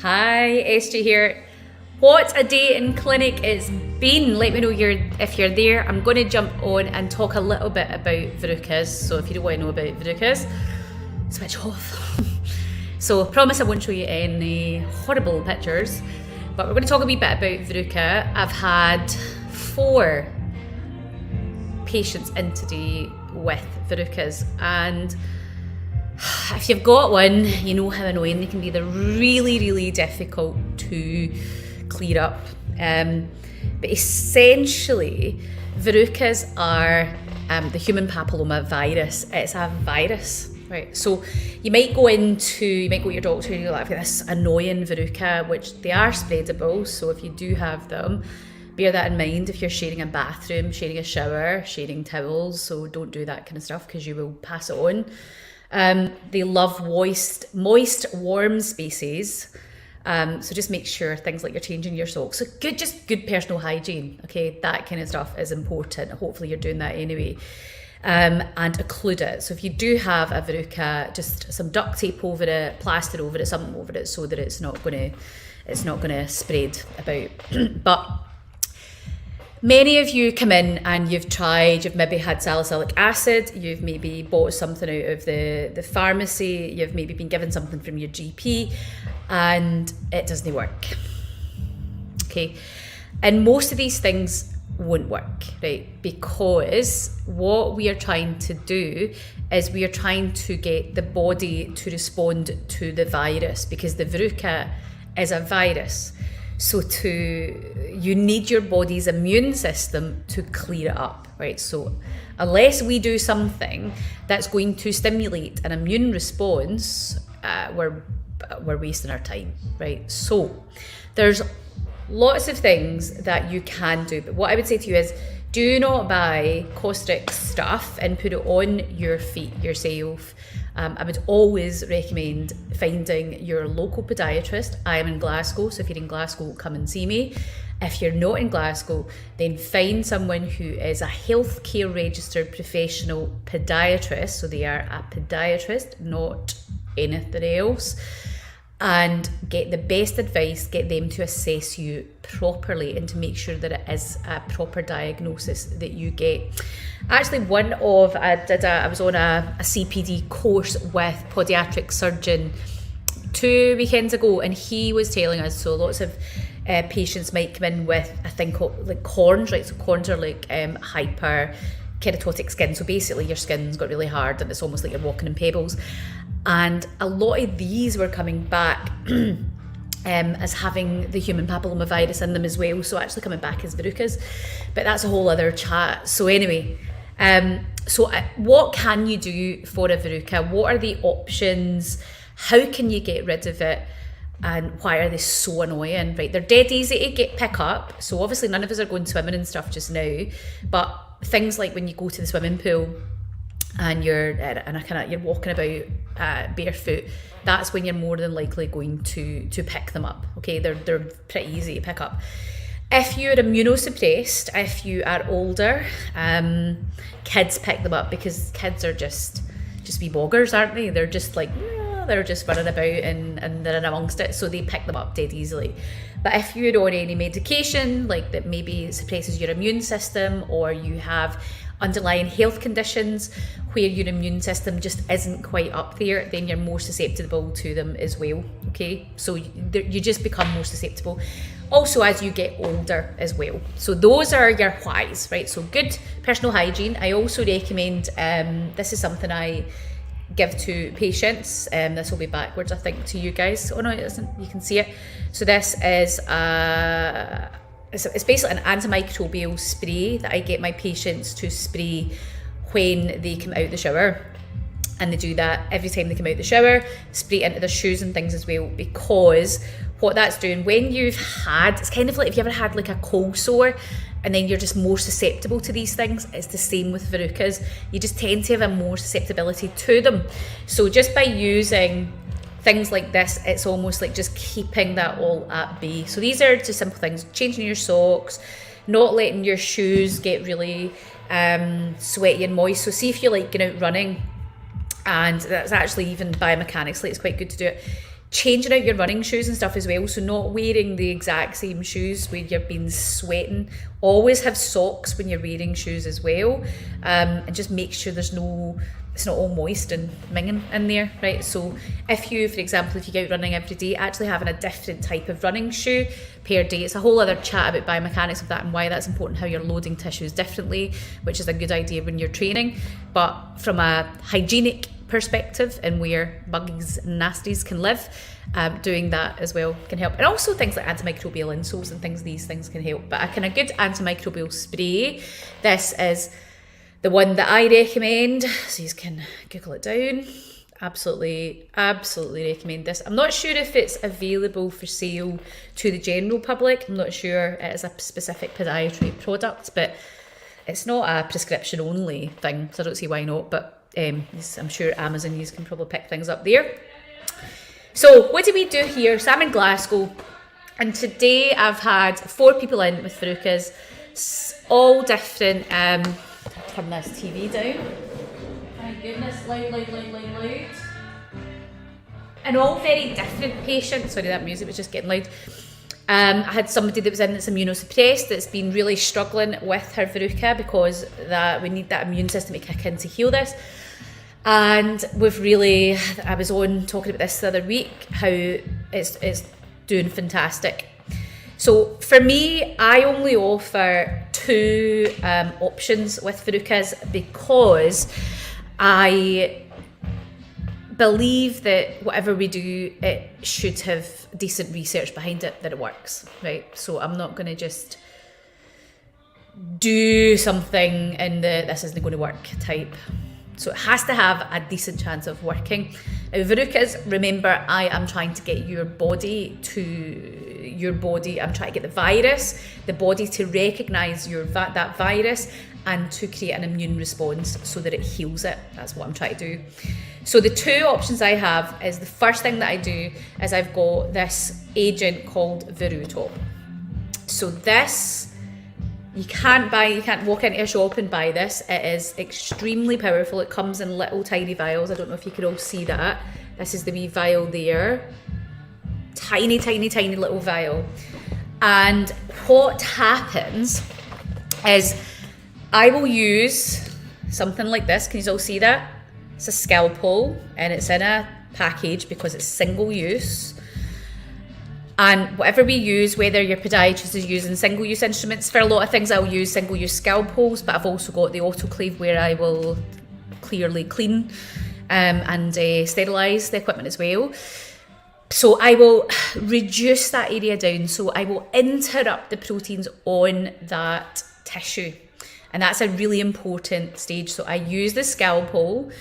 Hi, SJ here. What a day in clinic it's been. Let me know if you're there. I'm going to jump on and talk a little bit about verrucas. So if you don't want to know about verrucas, switch off. So I promise I won't show you any horrible pictures, but we're going to talk a wee bit about verruca. I've had 4 patients in today with verrucas, and if you've got one, you know how annoying they can be. They're really, really difficult to clear up. But essentially, verrucas are the human papilloma virus. It's a virus, right? So you might go to your doctor and you're like, I've got this annoying verruca, which they are spreadable. So if you do have them, bear that in mind if you're sharing a bathroom, sharing a shower, sharing towels. So don't do that kind of stuff because you will pass it on. They love moist, warm spaces. So just make sure things like you're changing your socks. So good personal hygiene. Okay, that kind of stuff is important. Hopefully you're doing that anyway. And occlude it. So if you do have a verruca, just some duct tape over it, plaster over it, something over it, so that it's not gonna spread about. But many of you come in and you've maybe had salicylic acid, you've maybe bought something out of the pharmacy, you've maybe been given something from your GP, and it doesn't work. Okay, and most of these things won't work, right? Because what we are trying to do is we are trying to get the body to respond to the virus, because the verruca is a virus. So you need your body's immune system to clear it up, right? So unless we do something that's going to stimulate an immune response, we're wasting our time, right? So there's lots of things that you can do, but what I would say to you is, do not buy caustic stuff and put it on your feet yourself. I would always recommend finding your local podiatrist. I am in Glasgow, so if you're in Glasgow, come and see me. If you're not in Glasgow, then find someone who is a healthcare registered professional podiatrist. So they are a podiatrist, not anything else. And get the best advice, get them to assess you properly and to make sure that it is a proper diagnosis that you get. Actually, I was on a CPD course with podiatric surgeon 2 weekends ago, and he was telling us, so lots of patients might come in with a thing called like corns, right? So corns are like hyper keratotic skin. So basically your skin's got really hard and it's almost like you're walking in pebbles. And a lot of these were coming back as having the human papilloma virus in them as well. So actually coming back as verrucas, but that's a whole other chat. So anyway, what can you do for a verruca? What are the options? How can you get rid of it? And why are they so annoying, right? They're dead easy to pick up. So obviously none of us are going swimming and stuff just now, but things like when you go to the swimming pool and you're walking about barefoot, that's when you're more than likely going to pick them up. Okay, they're pretty easy to pick up. If you're immunosuppressed, if you are older, kids pick them up, because kids are just wee boggers, aren't they? They're just like, they're just running about and they're in amongst it, so they pick them up dead easily. But if you're on any medication like that maybe suppresses your immune system, or you have underlying health conditions where your immune system just isn't quite up there, then you're more susceptible to them as well. Okay, so you just become more susceptible also as you get older as well. So those are your whys, right? So good personal hygiene. I also recommend, this is something I give to patients, this will be backwards I think to you guys. Oh no, it isn't, you can see it. So this is it's basically an antimicrobial spray that I get my patients to spray when they come out the shower. And they do that every time they come out the shower, spray it into their shoes and things as well, because what that's doing, when it's kind of like if you ever had like a cold sore and then you're just more susceptible to these things, it's the same with verrucas. You just tend to have a more susceptibility to them. So just by using things like this, it's almost like just keeping that all at bay. So these are just simple things: changing your socks, not letting your shoes get really sweaty and moist. So see if you're like going out running, and that's actually even biomechanically it's quite good to do it. changing out your running shoes and stuff as well, so not wearing the exact same shoes when you've been sweating. Always have socks when you're wearing shoes as well, and just make sure it's not all moist and minging in there, right? So if you, for example, if you go out running every day, actually having a different type of running shoe per day, it's a whole other chat about biomechanics of that and why that's important, how you're loading tissues differently, which is a good idea when you're training. But from a hygienic perspective and where bugs and nasties can live, doing that as well can help. And also things like antimicrobial insoles and things, these things can help. But a kind of good antimicrobial spray, this is the one that I recommend, so you can Google it down. Absolutely recommend this. I'm not sure if it's available for sale to the general public. I'm not sure it is a specific podiatry product, but it's not a prescription only thing, so I don't see why not. But I'm sure Amazon, you can probably pick things up there. So what do we do here? So I'm in Glasgow, and today I've had 4 people in with Verrucas, all different. Turn this TV down. My goodness, loud. And all very different patients. Sorry, that music was just getting loud. I had somebody that was in that's immunosuppressed, that's been really struggling with her Verruca because we need that immune system to kick in to heal this. And I was on talking about this the other week, how it's doing fantastic. So for me, I only offer 2 options with Verrucas because I believe that whatever we do, it should have decent research behind it that it works, right? So I'm not going to just do something in this isn't going to work type. So it has to have a decent chance of working. Now, Verrucas, remember, I am trying to get your body, I'm trying to get the body to recognise that virus and to create an immune response so that it heals it. That's what I'm trying to do. So the 2 options I have is, the first thing that I do is I've got this agent called Verruca. So this, you can't walk into a shop and buy this. It is extremely powerful. It comes in little tiny vials. I don't know if you can all see that. This is the wee vial there. Tiny little vial. And what happens is I will use something like this. Can you all see that? It's a scalpel and it's in a package because it's single use. And whatever we use, whether your podiatrist is using single-use instruments, for a lot of things I'll use single-use scalpels, but I've also got the autoclave where I will clearly clean and sterilise the equipment as well. So I will reduce that area down, so I will interrupt the proteins on that tissue. And that's a really important stage. So I use the scalpel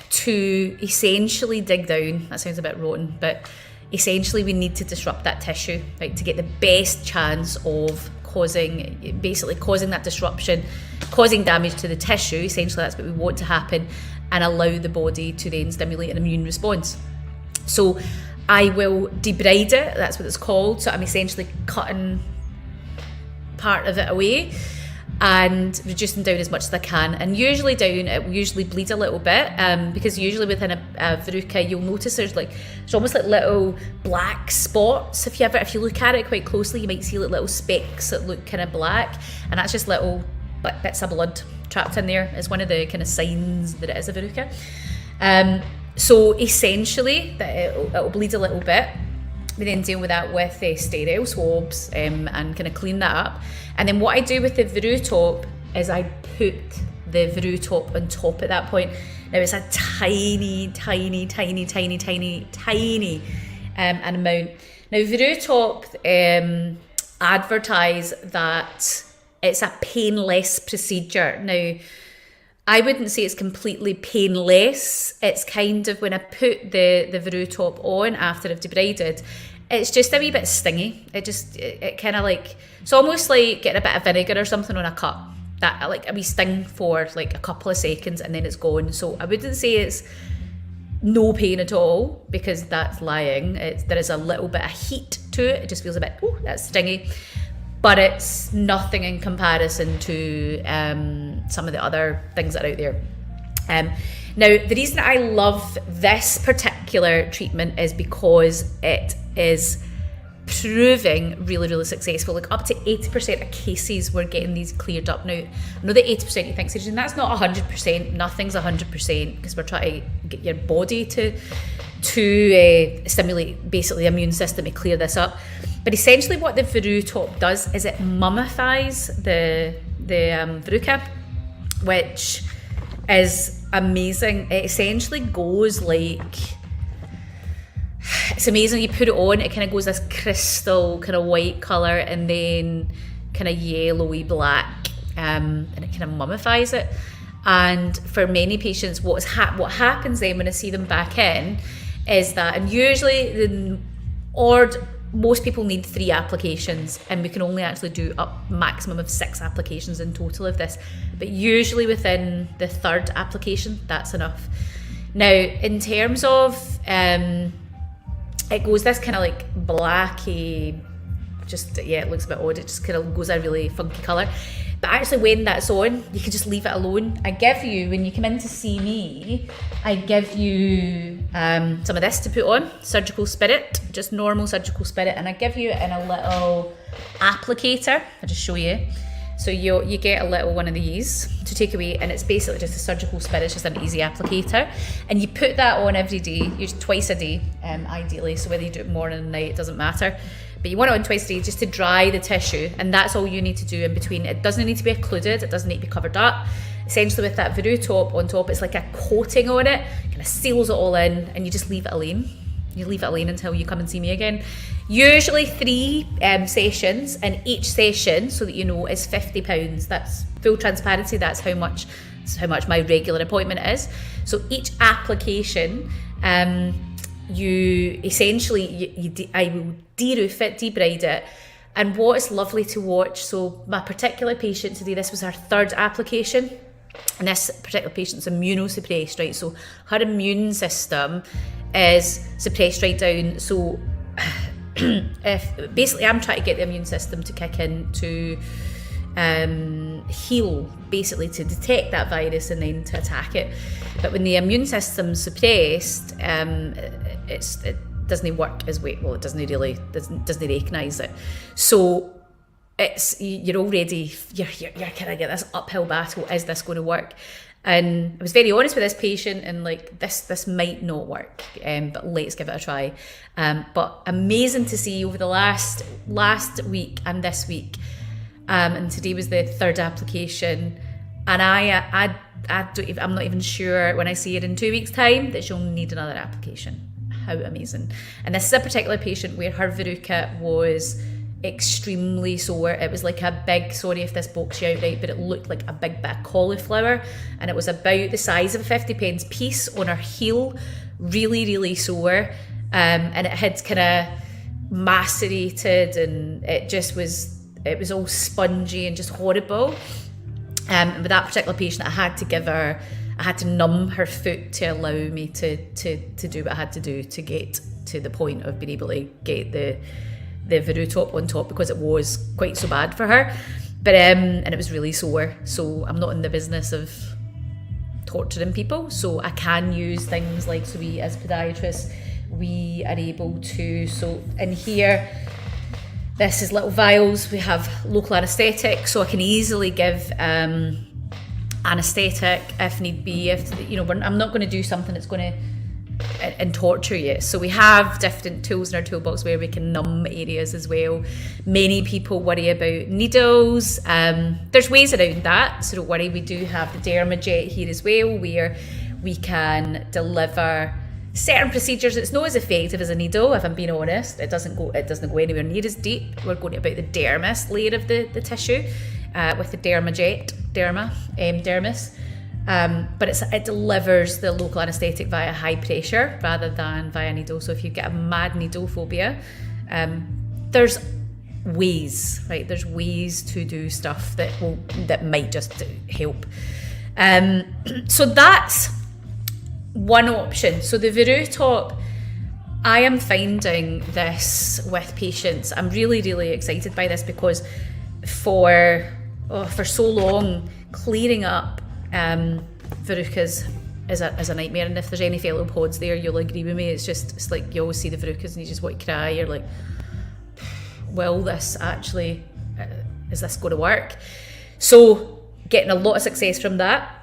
to essentially dig down. That sounds a bit rotten, but essentially we need to disrupt that tissue, right, to get the best chance of causing that disruption, causing damage to the tissue. Essentially that's what we want to happen, and allow the body to then stimulate an immune response. So I will debride it, that's what it's called. So I'm essentially cutting part of it away and reducing down as much as I can. And usually it will usually bleed a little bit, because usually within a Verruca you'll notice there's almost like little black spots. If you look at it quite closely, you might see little specks that look kind of black, and that's just little bits of blood trapped in there. It's one of the kind of signs that it is a Verruca. So essentially that it'll bleed a little bit. We then deal with that with sterile swabs and kind of clean that up. And then what I do with the Verruca is I put the Verruca on top at that point. Now it's a tiny amount. Now Verruca advertise that it's a painless procedure. Now I wouldn't say it's completely painless. It's kind of, when I put the Verruca on after I've debrided, it's just a wee bit stingy. It kind of it's almost like getting a bit of vinegar or something on a cut. That like a wee sting for like a couple of seconds and then it's gone. So I wouldn't say it's no pain at all, because that's lying. There is a little bit of heat to it. It just feels a bit, that's stingy. But it's nothing in comparison to some of the other things that are out there. Now, the reason I love this particular treatment is because it is proving really, really successful. Like up to 80% of cases we're getting these cleared up. Now, I know that 80% you think, Sarah, that's not 100%. Nothing's 100% because we're trying to get your body to stimulate basically the immune system to clear this up. But essentially what the Verruca does is it mummifies the Verruca, which is amazing. It essentially goes like, it's amazing. You put it on, it kind of goes this crystal kind of white colour and then kind of yellowy black, and it kind of mummifies it. And for many patients, what happens then when I see them back in is that, and usually most people need 3 applications, and we can only actually do up maximum of 6 applications in total of this, but usually within the 3rd application that's enough. Now in terms of it goes this kind of like blacky, it looks a bit odd, it just kind of goes a really funky colour. But actually when that's on, you can just leave it alone. I give you, when you come in to see me, I give you some of this to put on, Surgical Spirit, just normal Surgical Spirit, and I give you it in a little applicator. I'll just show you. So you get a little one of these to take away, and it's basically just a Surgical Spirit, it's just an easy applicator. And you put that on every day, usually twice a day, ideally, so whether you do it morning and night, it doesn't matter. But you want it on twice a day just to dry the tissue, and that's all you need to do in between. It doesn't need to be occluded, it doesn't need to be covered up. Essentially with that Verruca on top, it's like a coating on it, kind of seals it all in, and you just leave it alone. You leave it alone until you come and see me again. Usually 3 sessions, and each session, so that you know, is £50. That's full transparency, that's how much my regular appointment is. So each application, you essentially, I will de-roof it, debride it. And what is lovely to watch, so my particular patient today, this was her 3rd application, and this particular patient's immunosuppressed, right? So her immune system is suppressed right down. So if basically I'm trying to get the immune system to kick in to heal, basically to detect that virus and then to attack it. But when the immune system's suppressed, it doesn't work as well. It doesn't recognise it. So you're already kind of get this uphill battle. Is this going to work? And I was very honest with this patient, and like this might not work, but let's give it a try. But amazing to see over the last week and this week, and today was the 3rd application, and I'm not even sure when I see it in 2 weeks' time that she'll need another application. How amazing! And this is a particular patient where her Verruca was extremely sore. It was like a big, sorry if this box you out right, but it looked like a big bit of cauliflower, and it was about the size of a 50p piece on her heel, really, really sore, and it had kind of macerated, and it was all spongy and just horrible. And with that particular patient, I had to numb her foot to allow me to do what I had to do to get to the point of being able to get the Verruca on top, because it was quite so bad for her. But and it was really sore. So I'm not in the business of torturing people. So I can use things like, so we as podiatrists, we are able to, so in here, this is little vials. We have local anaesthetic, so I can easily give anaesthetic if need be. If I'm not going to do something that's going to and torture you. So we have different tools in our toolbox where we can numb areas as well. Many people worry about needles. There's ways around that, so don't worry. We do have the Dermajet here as well, where we can deliver certain procedures. It's not as effective as a needle, if I'm being honest. It doesn't go anywhere near as deep. We're going about the dermis layer of the tissue with the Dermajet, dermis. But it delivers the local anaesthetic via high pressure rather than via needle. So if you get a mad needle phobia, there's ways, right? There's ways to do stuff that might just help. So that's one option. So the Verruca, I am finding this with patients. I'm really, really excited by this, because for so long, clearing up verrucas is a nightmare, and if there's any fellow pods there, you'll agree with me. It's like you always see the verrucas and you just want to cry. You're like, will this actually, is this going to work? So getting a lot of success from that.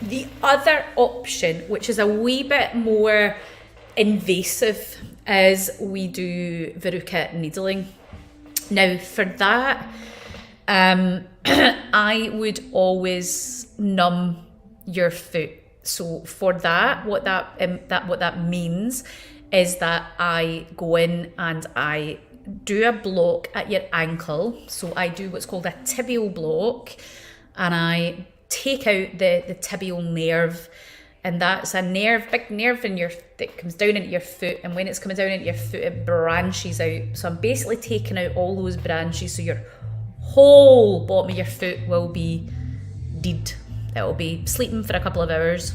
The other option, which is a wee bit more invasive, is we do verruca needling. Now for that, I would always numb your foot. So for that, what that means is that I go in and I do a block at your ankle. So I do what's called a tibial block, and I take out the tibial nerve, and that's a nerve, big nerve that comes down into your foot, and when it's coming down into your foot, it branches out. So I'm basically taking out all those branches, so your whole bottom of your foot will be dead. It will be sleeping for a couple of hours.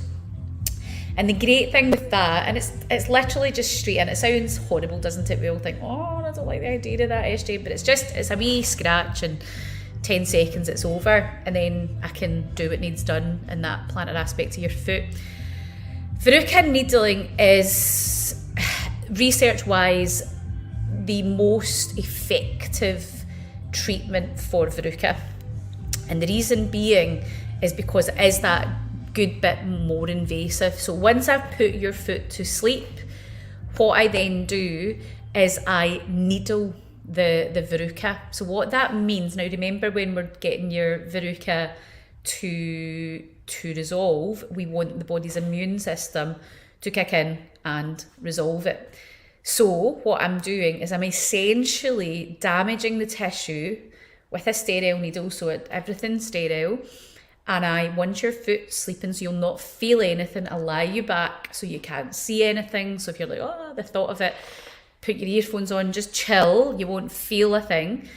And the great thing with that, and it's literally just straight, and it sounds horrible, doesn't it? We all think, oh, I don't like the idea of that, SJ, but it's a wee scratch, and 10 seconds it's over, and then I can do what needs done in that plantar aspect of your foot. Verruca needling is, research-wise, the most effective treatment for verruca. And the reason being is because it is that good bit more invasive. So once I've put your foot to sleep, what I then do is I needle the verruca. So what that means, now remember when we're getting your verruca to resolve, we want the body's immune system to kick in and resolve it. So what I'm doing is I'm essentially damaging the tissue with a sterile needle, so everything's sterile. And once your foot's sleeping, so you'll not feel anything, I lie you back so you can't see anything. So if you're like, oh, the thought of it, put your earphones on, just chill, you won't feel a thing.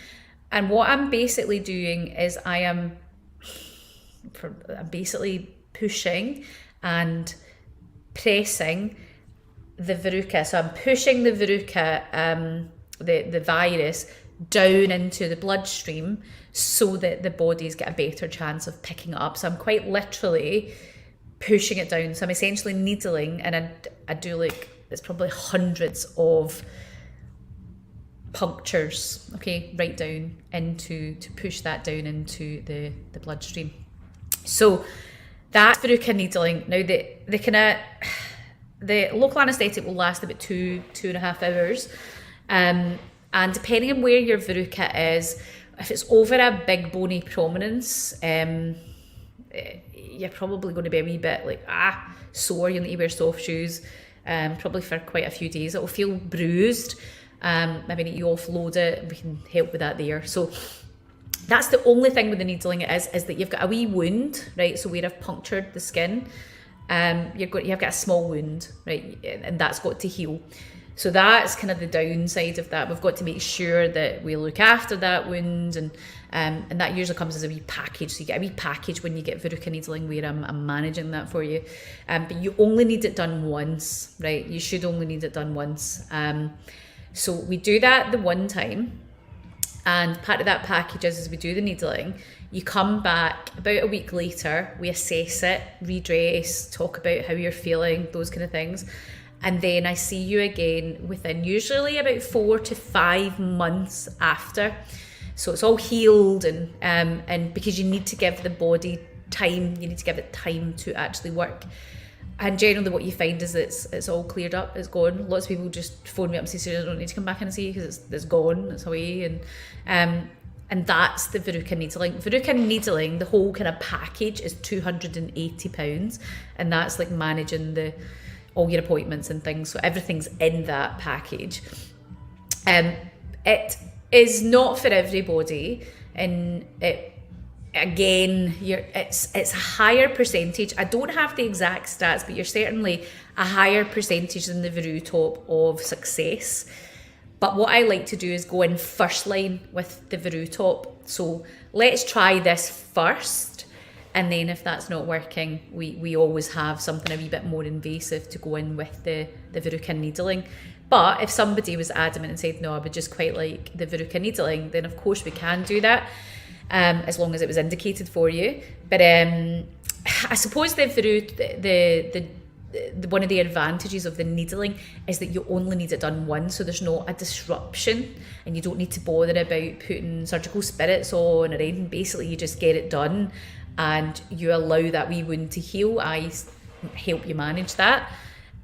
And what I'm basically doing is I'm basically pushing and pressing the verruca. So I'm pushing the verruca, the virus, down into the bloodstream so that the body's got a better chance of picking it up. So I'm quite literally pushing it down. So I'm essentially needling, and I do like, it's probably hundreds of punctures, okay, right down to push that down into the bloodstream. So that's verruca needling. Now the local anaesthetic will last about 2.5 hours. And depending on where your verruca is, if it's over a big bony prominence, you're probably going to be a wee bit like sore. You'll need to wear soft shoes, probably for quite a few days. It will feel bruised. Maybe need you offload it. We can help with that there. So that's the only thing with the needling is that you've got a wee wound, right? So where I've punctured the skin, you've got a small wound, right? And that's got to heal. So that's kind of the downside of that. We've got to make sure that we look after that wound, and that usually comes as a wee package. So you get a wee package when you get verruca needling where I'm managing that for you. But you only need it done once, right? You should only need it done once. So we do that the one time, and part of that package is we do the needling. You come back about a week later, we assess it, redress, talk about how you're feeling, those kind of things. And then I see you again within usually about 4 to 5 months after. So it's all healed, and because you need to give the body time, you need to give it time to actually work. And generally what you find is it's all cleared up, it's gone. Lots of people just phone me up and say, I don't need to come back and see you because it's gone, it's away. And that's the verruca needling. Verruca needling, the whole kind of package is £280, and that's like managing all your appointments and things, so everything's in that package. It is not for everybody, and it's a higher percentage. I don't have the exact stats, but you're certainly a higher percentage than the Verruca of success. But what I like to do is go in first line with the Verruca. So let's try this first, and then if that's not working, we always have something a wee bit more invasive to go in with the Verruca needling. But if somebody was adamant and said, no, I would just quite like the Verruca needling, then of course we can do that, as long as it was indicated for you. But I suppose the one of the advantages of the needling is that you only need it done once, so there's not a disruption, and you don't need to bother about putting surgical spirits on or anything. Basically, you just get it done, and you allow that wee wound to heal. I help you manage that,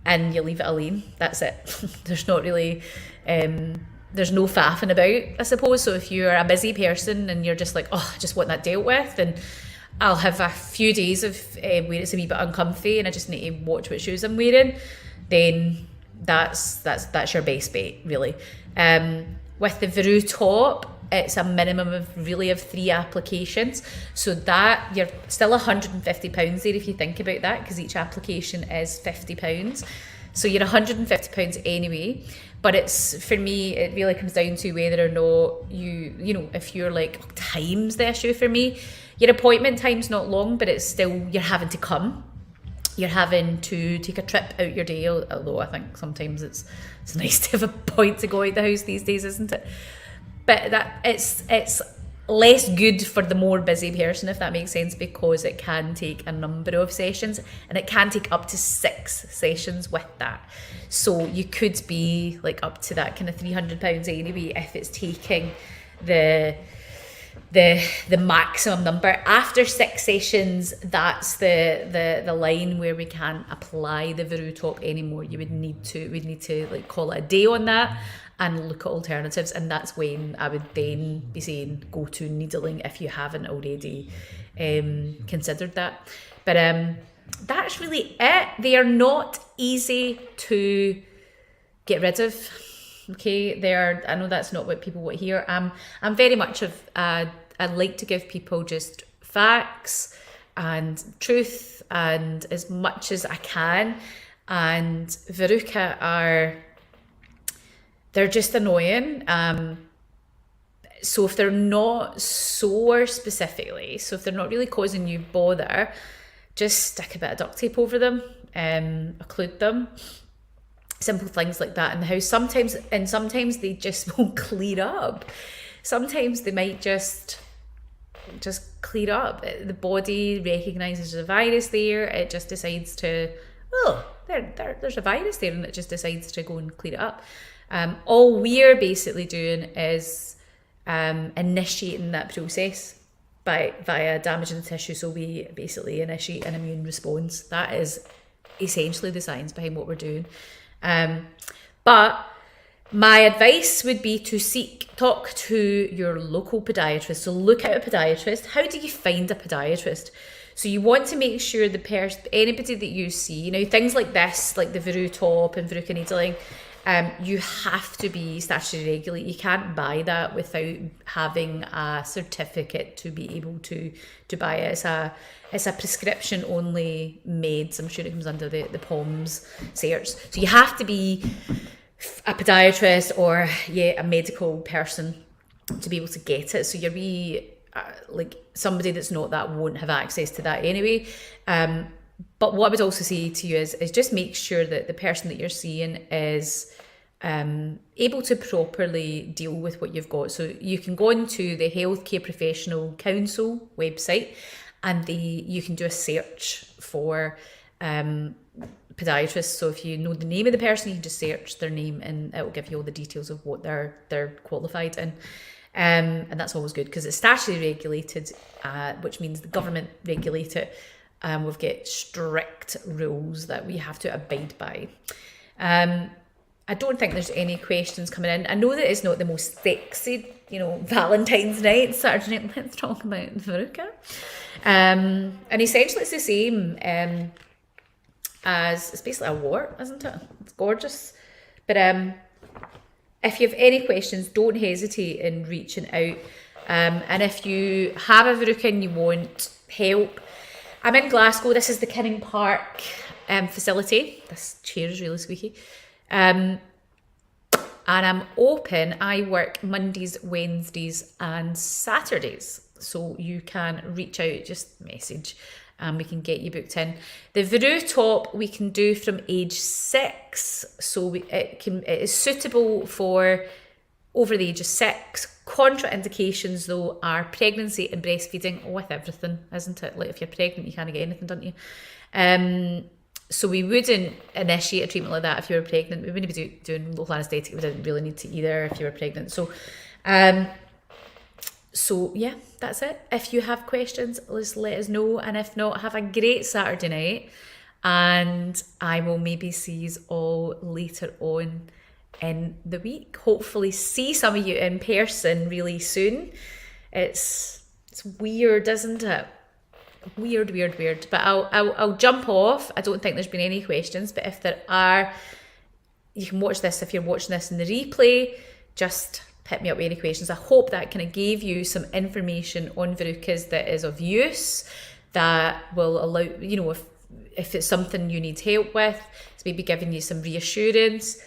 and you leave it alone. That's it. There's not really. There's no faffing about, I suppose. So if you're a busy person and you're just like, oh, I just want that dealt with, and I'll have a few days of where it's a wee bit uncomfy and I just need to watch what shoes I'm wearing, then that's your base bet, really. With the Veru top, it's a minimum of 3 applications, so that you're still £150 there if you think about that, because each application is £50, so you're £150 anyway. But it's, for me, it really comes down to whether or not you know, if you're like, time's the issue for me. Your appointment time's not long, but it's still, you're having to come. You're having to take a trip out your day, although I think sometimes it's nice to have a point to go out the house these days, isn't it? But that it's less good for the more busy person, if that makes sense, because it can take a number of sessions, and it can take up to 6 sessions with that. So you could be like up to that kind of £300 anyway if it's taking the maximum number. After 6 sessions, that's the line where we can't apply the Veru top anymore. We'd need to like call it a day on that and look at alternatives, and that's when I would then be saying go to needling if you haven't already considered that. But that's really it. They are not easy to get rid of. Okay, I know that's not what people want to hear. I'm very much of I like to give people just facts and truth, and as much as I can. And Verruca they're just annoying. So if they're not sore specifically, so if they're not really causing you bother, just stick a bit of duct tape over them, occlude them. Simple things like that in the house. Sometimes they just won't clear up. Sometimes they might just clear up. The body recognises there's a virus there. It just decides to, there's a virus there, and it just decides to go and clear it up. All we're basically doing is initiating that process via damaging the tissue. So we basically initiate an immune response. That is essentially the science behind what we're doing. But my advice would be to talk to your local podiatrist. So look at a podiatrist. How do you find a podiatrist? So you want to make sure anybody that you see, things like this, like the Veru top and Verruca needling, you have to be statutorily regulated. You can't buy that without having a certificate to be able to buy it. It's a prescription only meds. I'm sure it comes under the POMS search. So you have to be a podiatrist or a medical person to be able to get it. So you're like somebody that's not that won't have access to that anyway. But what I would also say to you is just make sure that the person that you're seeing is able to properly deal with what you've got. So you can go into the Healthcare Professional Council website, and you can do a search for podiatrists. So if you know the name of the person, you can just search their name, and it will give you all the details of what they're qualified in. And that's always good because it's statutorily regulated, which means the government regulate it. We've got strict rules that we have to abide by. I don't think there's any questions coming in. I know that it's not the most sexy, Valentine's night, Saturday night. Let's talk about Verruca. And essentially it's the same as, it's basically a wart, isn't it? It's gorgeous. But if you have any questions, don't hesitate in reaching out. And if you have a Verruca and you want help, I'm in Glasgow. This is the Kinning Park facility. This chair is really squeaky. And I'm open. I work Mondays, Wednesdays and Saturdays. So you can reach out, just message, and we can get you booked in. The Veru top we can do from age 6. So it is suitable for over the age of 6, Contraindications though are pregnancy and breastfeeding, with everything, isn't it? Like if you're pregnant, you can't get anything, don't you? So we wouldn't initiate a treatment like that if you were pregnant. We wouldn't be doing local anaesthetic. We didn't really need to either if you were pregnant. So yeah, that's it. If you have questions, just let us know. And if not, have a great Saturday night. And I will maybe see you all later on in the week. Hopefully see some of you in person really soon. It's weird, isn't it? Weird. But I'll jump off. I don't think there's been any questions, but if there are, you can watch this. If you're watching this in the replay, just hit me up with any questions. I hope that kind of gave you some information on verrucas that is of use, that will allow, if it's something you need help with, it's maybe giving you some reassurance,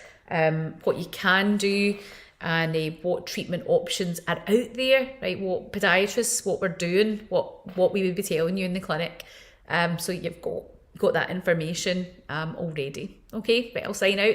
what you can do, and what treatment options are out there, right? What podiatrists, what we're doing, what we would be telling you in the clinic. So you've got that information already. Okay, right, I'll sign out.